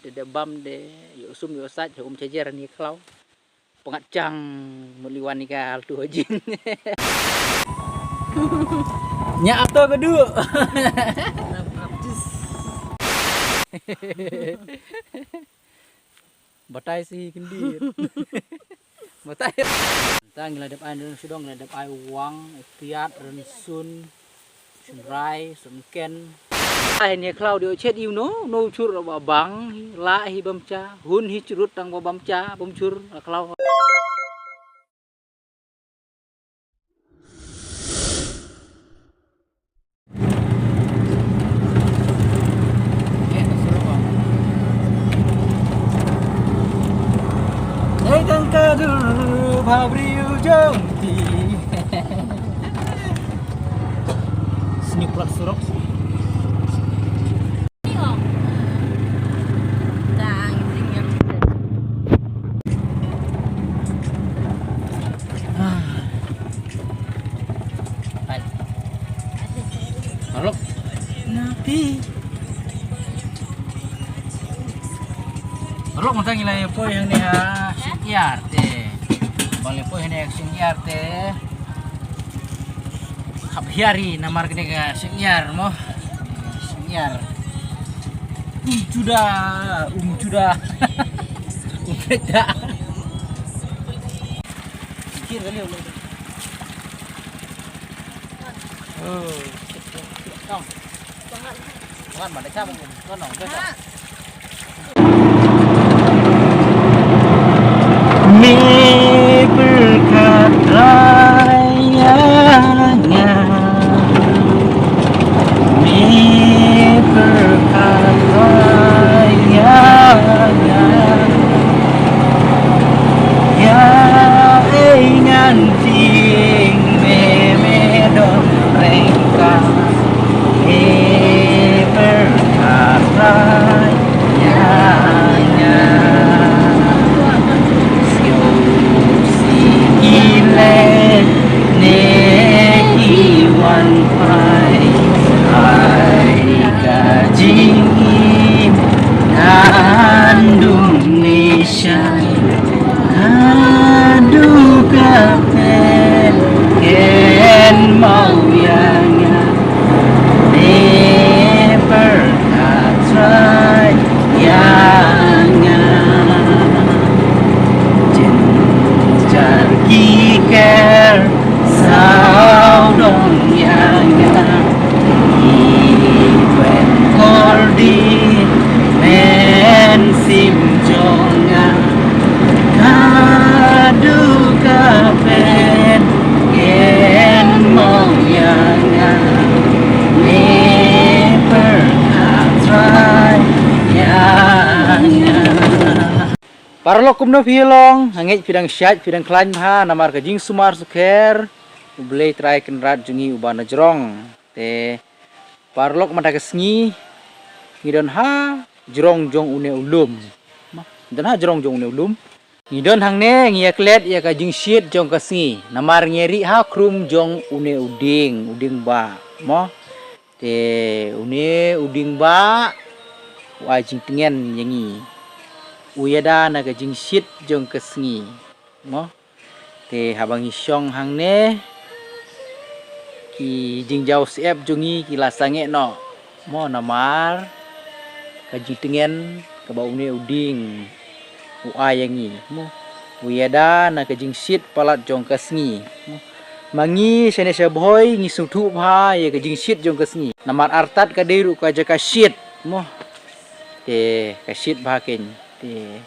de bam de yo sum yo sat yo cejer ni klau pengat cang meliwan ni kal tu jing nya apa kedua batai si kendir batai tang ladap ai sudong ladap ai wang tiat ren sun rai sun ken ai ni klau dio chet iu no chur ba bang la hi bam cha hun hi churut tang ba bam cha bam chur klau tang kadu babriu jomti senyuk plak surok Alok napi Alok matang ilai po yang ni sinyar te balik po yang sinyar te habhiari namar kene ka sinyar mo sinyar sudah beda sikir kali oh Không. Con mà để sao con nòng cái gì? Mi berkat rayanya, mi berkat rayanya, ya ingan ting memedon rengka. Indonesia aduh kapten ken mau yangnya never try yangnya jencar kiker sao dong yangnya iben kordi men sim jonga kadu kapen ken mau yanga never try yanga parlok kumno pilong hangit pidang syat pidang klan ha namar ka jing sumar suker ublei try kenrat jungi ubana jerong te parlok mata kesngi ngidon ha jerong jong une ulum dan ha jerong jong une ulum ngidon hang ne ngia klet ya ka jing shit jong ka sngi namar ngeri ha krum jong une uding ba mo te une uding ba wa jing tengen yangi uyada na ka jing shit jong ka sngi mo te habang isyong hang ne ki jing jau sep jongi ki lasange no mo namar kaji tengen ke bau ne uding uayangi mo uyada na kajing sit palat jong kasngi mangi sene seboy ngi sutu bha ye kajing sit jong kasngi namar artat ka deru ka jaka sit mo te ka sit bha ken te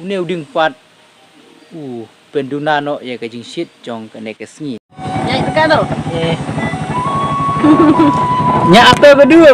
une uding pat penduna no ye kajing sit jong ka ne kasngi nyai tekan to nya apa berdua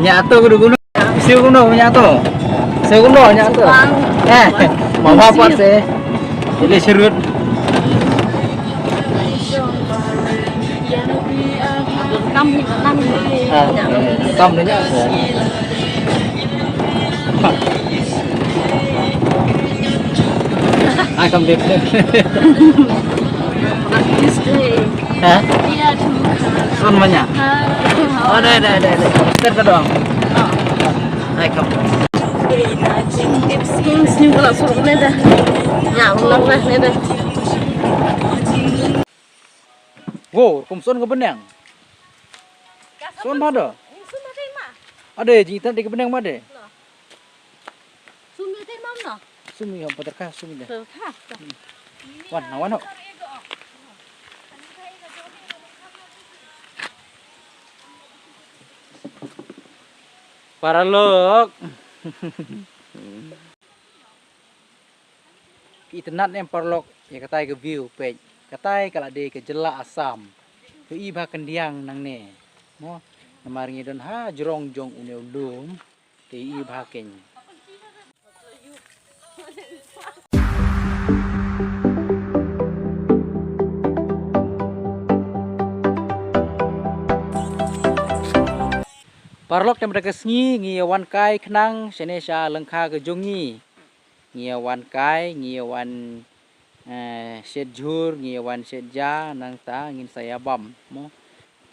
nyato kudu kuno siu kuno nyato nyato mau apa sih ini serut tam đấy nhá ai không biết hả? Con mà nhỉ? Ở đây, đây. Tên cái đoàn. Hai kamu. Senyum kalau suruh ni dah. Nyam lah ni dah. Wow, kumson ke benang? Son pada? Ada jitan di kebenang pada? Sumi teh mam no. Sumi yang terkah sumi dah. Terkah. Wan, wan ho. Para lok. Internet yang parlok ya katai ke view page. Katai kalau de ke jelak asam. Ke iba kendiang nang ne. Mo namaringi don ha jrong jong une ulum. Ke iba ken. Parlok yang mereka sengi ngiawan kai kenang senesha lengka ke jongi. Ngiawan kai, ngiawan sedjur, ngiawan sedja nang ta ngin saya bam mo.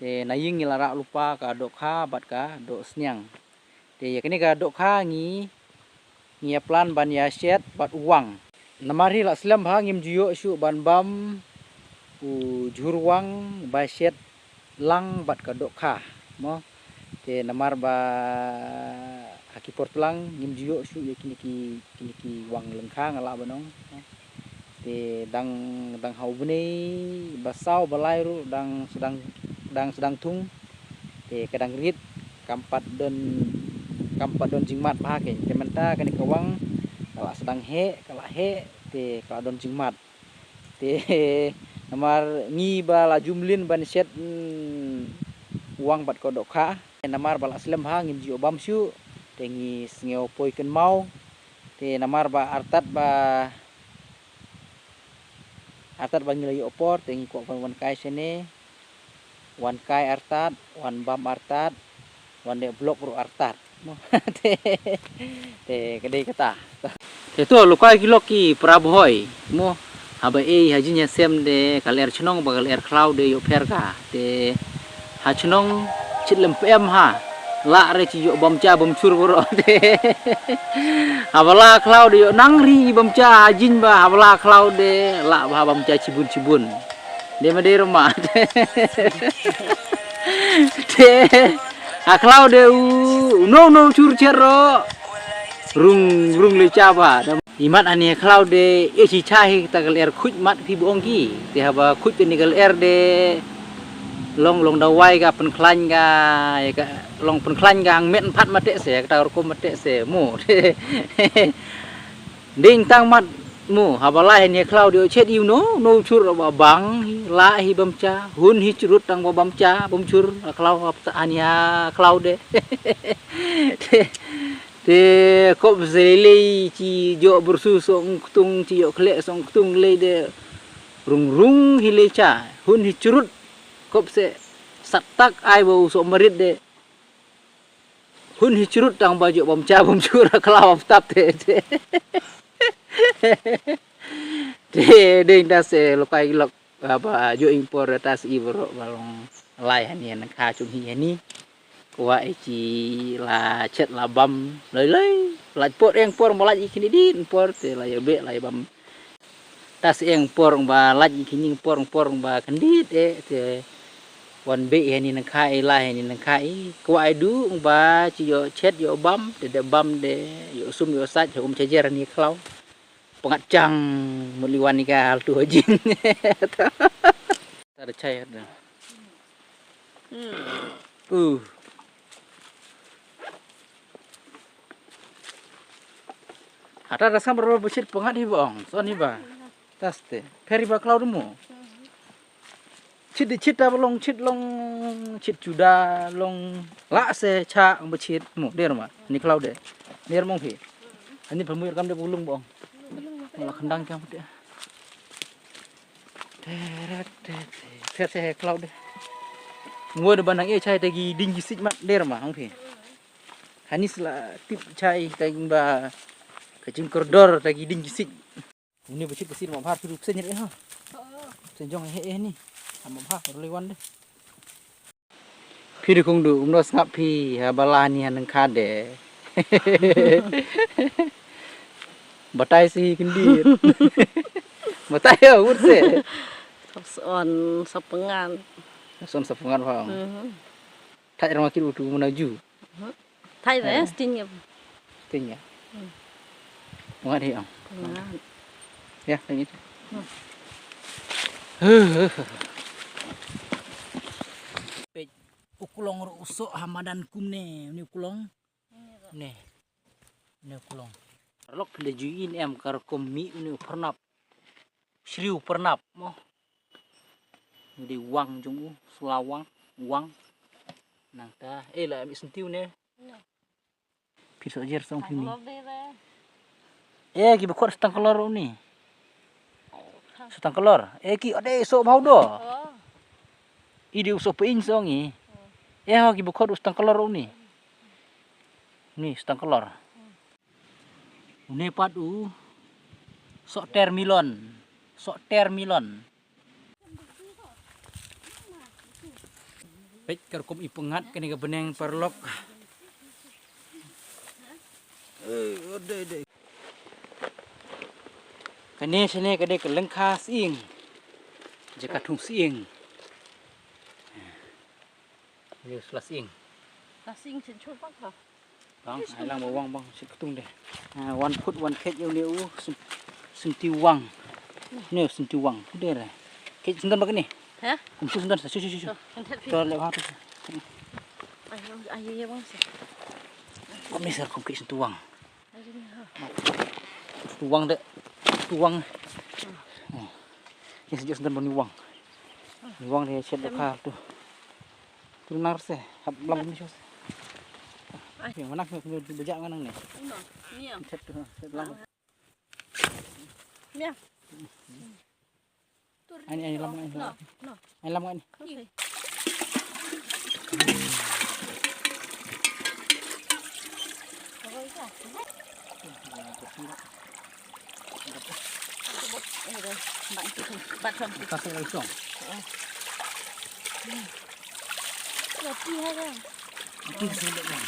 Te naying ngilara lupa ka dok ha bat ka dok snyang. Te yakini ka dok ha ngia plan ban ya set bat uang. Namari la slam ha ngim juyo syu ban bam u jurwang ba set lang bat ka dok ha mo. Te namar ba haki portlang ngim juyo syu yakini ki wang lengka ngala banong. Te dang hau beni basau balai ru dang sedang tung te kadang rit kampat don jingmat bahake te menta kani kawang kala sedang kala te kala don jingmat te namar ngi bala jumlin ban set uang bat kodok ka namar bala slem ha ngim jiu bam syu te ngi ngeo poi ken mau te namar ba artat ba ngilai opor te ngi ko wan kai sene wan kai artat wan bam artat wan de blok ru artat te kedai kata te tu lukai kilok ki praboy mo haba hajinya sem de kaler chnong ba kaler cloud de yo perka te ha chnong chit lem pem ha la re chi yo bom cha bom chur bro de habala cloud yo nangri bom cha hajin ba habala cloud de la ba bom cha cibun de ma de rumah te a cloud de no chur chero rung le cha ba imat ani cloud de e chi chai ta gal er khuj mat pi bong ki te haba khuj ni gal er de long dawai ga pen klan ga ya ka long pen klan ga met phat ma te se ta ko ma te se mu ding tang mat mu habala ni cloud de chet you no chur ba bang la hi bam cha hun hi churut tang ba bam cha bom chur cloud ania cloud de te kop zeli ci jo bersu song tung ci yo kle song tung le de rung hi le cha hun hi churut kop se satak ai bau so merit de hun hi churut tang baju bom cha bom chur klau tap te ding da se lokai lok apa jo impor tas ibro balong lai hani nan kha chung hi ni wa ci la chet la bam lei la pot eng por mo laj kini din por te la yo be la bam tas eng por ba laj kini por ba kendit te wan be ni nan khai la ni nan khai kwa du ba ci yo chet yo bam de bam de yo sum yo sat yo cejer ni klau pengat cang meliwan ni ka tu jing ada cai ada ada rasa berapa besar pengat hi bong son hi ba tas te peri ba klau demo chit long chit juda long la se cha ang bechit mu der ma ni klau de der mong phi ani phamui kam de bulung bong la khandang kam de te klau de ngua de banang e chai tagi ding gisik mat der ma ang phi hanis la tip chai tagi ba kacing koridor tagi ding gisik ini bechit ma bhar tu se nyet ha senjong he ni sama bah lewan deh Phi kung du umno ngap phi ha balani han khade. Batai si kendir. Batai ya urse. Son sapengan. Son sapungan phang. Thai rong kil utu menaju. Thay đấy sting nhập. Ting ya. Ngat hi ang. Ya, ini. Pej ukulong ro usok hamadan kumne, ni ukulong. Ne. Ne ukulong. Lok lejuin em kar komi ni pernap. Shriu pernap mo. Di wang jung sulawang, wang. Nang ta, lah ambil sentiu ne. Pisau jer song pini. Ki bekor setang kelor ni. Setang kelor. Ki ade sok bau do. Ide usok peing song ni. Ki bekor setang kelor ni. Ni setang kelor. Une padu sok termilon. Sok termilon. Baik kerkom ipengat kini ke beneng perlok. Kene sini kade ke lengka siing. Jika tung siing. Ini sulah siing. Sing chen chua pak. Bang, lang bawang bang si ketung deh. One foot one cake yang dia senti wang. Ni senti wang. Dia lah. Cake sendan begini. Hah? Kumpu sendan. Su. Tuh lewat tu. Ayo ya bang. Kom ni sir, kom cake senti wang. Tuang dek. Tuang. Ini sejak sendan bani wang. Wang dia set dekat tu. Tu nar se. Hab lam ni sos. Yang mana aku bejak kan ni? Ni ah. Set tu, set lam. Ni ah. Ini lam ni. Ini lam ni. Kasih lagi song. Roti ada. Ini sudah lam.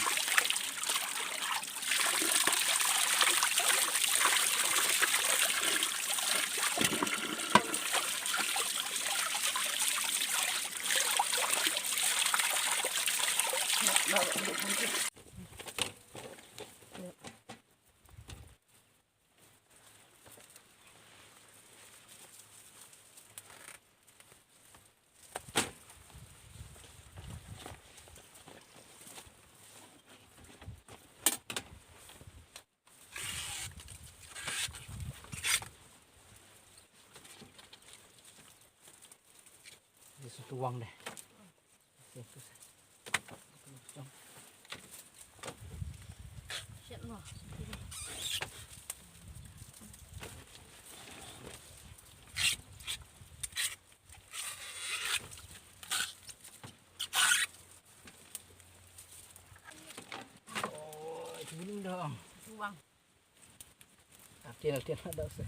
Tuang deh. Siap noh. Oh, itu belum dong. Tuang. Latihan ada usah.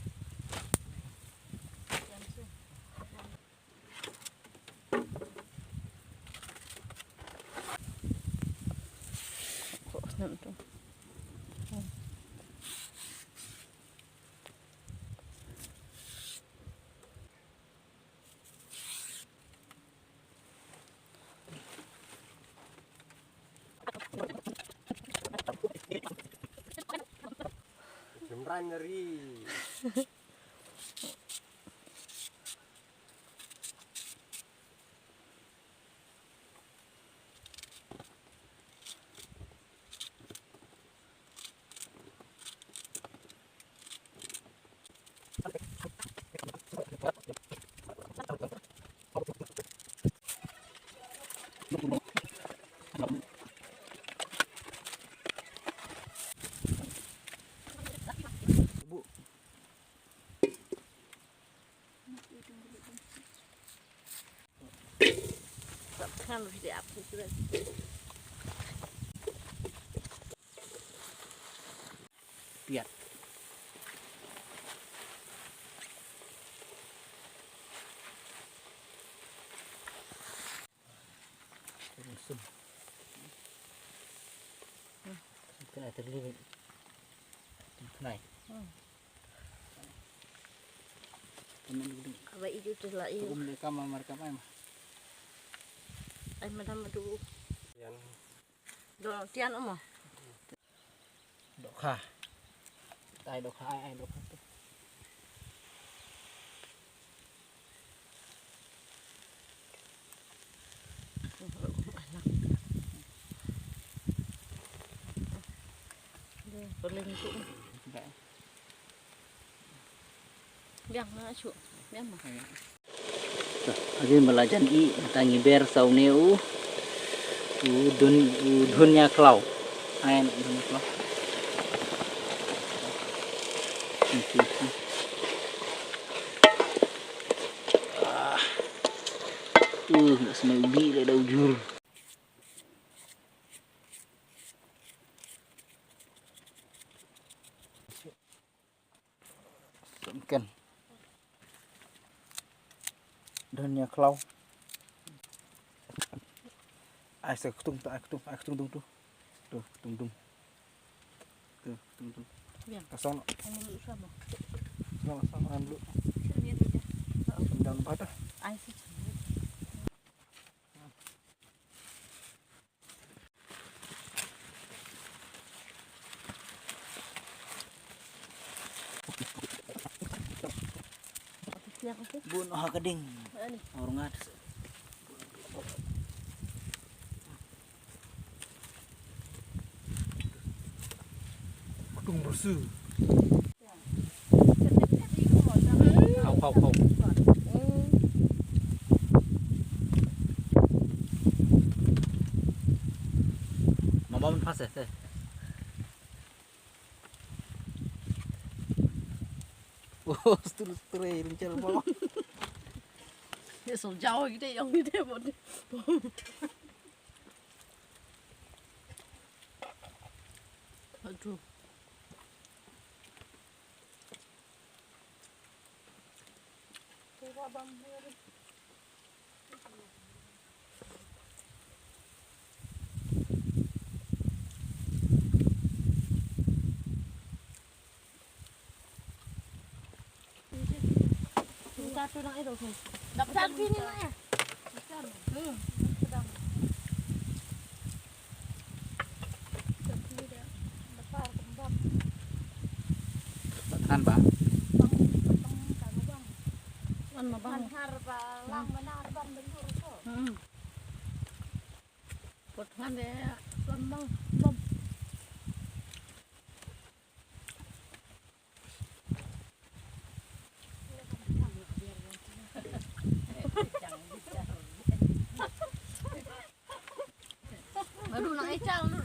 Nanti. Jemran nyeri. Kan video apa tu? Piat. Terus. terlilit. Này. Apa itu tuh lah itu. Để cam rekam em. Ai mà đâm mà đủ. Yan. Đồ tiền không mà. Độ khả. Tay độ khả ai độ khả. Còn lên cũng Đấy. biang nữa chuột biang mà. Lagi belajar i tangi ber sauneu dunia klau. Ayan dunia klau. Nggak smell bi ada ujur. Ikan dunia klau. Ai sẽ tung tung tuh tung tuh Biang. Kasong Anh lựa sama. sama dulu Biar aja. dalam pada Ai sih. Biang apa? bun keding Ini. orang atas kedung bersih hau mama mình phát thế oh terus rencel bawah Để sống giàu cái đấy ông như thế một. Aduh. Satu lang itu tuh. Dapat gini lah ya. kan pak Ano bang? Pothan deh, bang. Aduh, nang ecang.